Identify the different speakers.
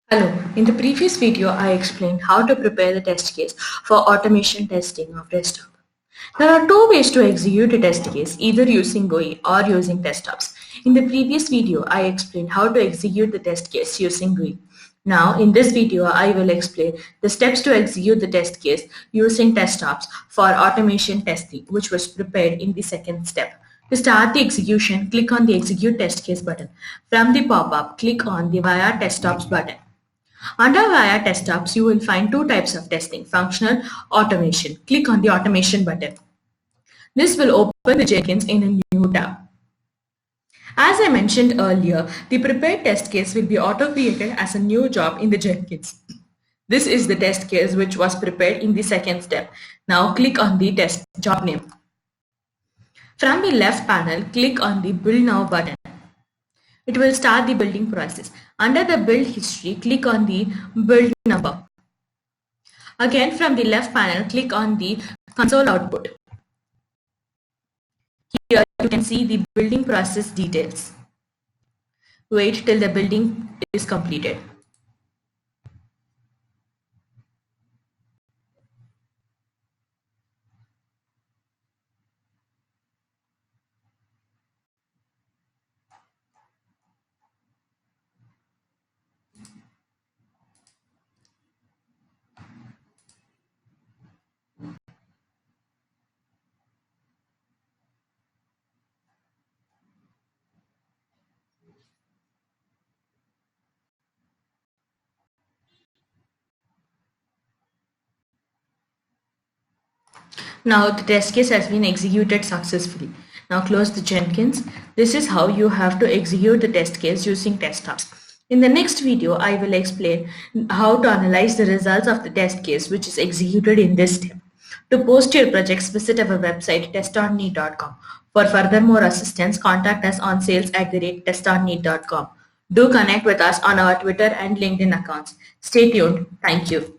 Speaker 1: Hello, in the previous video I explained how to prepare the test case for automation testing of desktop. There are two ways to execute a test case, either using GUI or using TestOps. In the previous video I explained how to execute the test case using GUI. Now in this video I will explain the steps to execute the test case using TestOps for automation testing, which was prepared in the second step. To start the execution, click on the Execute Test Case button. From the pop-up, click on the Via TestOps button. Under Via TestOps, you will find two types of testing, functional, automation. Click on the Automation button. This will open the Jenkins in a new tab. As I mentioned earlier, the prepared test case will be auto-created as a new job in the Jenkins. This is the test case which was prepared in the second step. Now click on the test job name. From the left panel, click on the Build Now button. It will start the building process. Under the build history, click on the build number. Again, from the left panel, click on the console output. Here you can see the building process details. Wait till the building is completed. Now the test case has been executed successfully. Now close the Jenkins. This is how you have to execute the test case using TestOps. In the next video, I will explain how to analyze the results of the test case which is executed in this step. To post your projects, visit our website TestOnNeed.com. For furthermore assistance, contact us on sales@TestOnNeed.com. Do connect with us on our Twitter and LinkedIn accounts. Stay tuned. Thank you.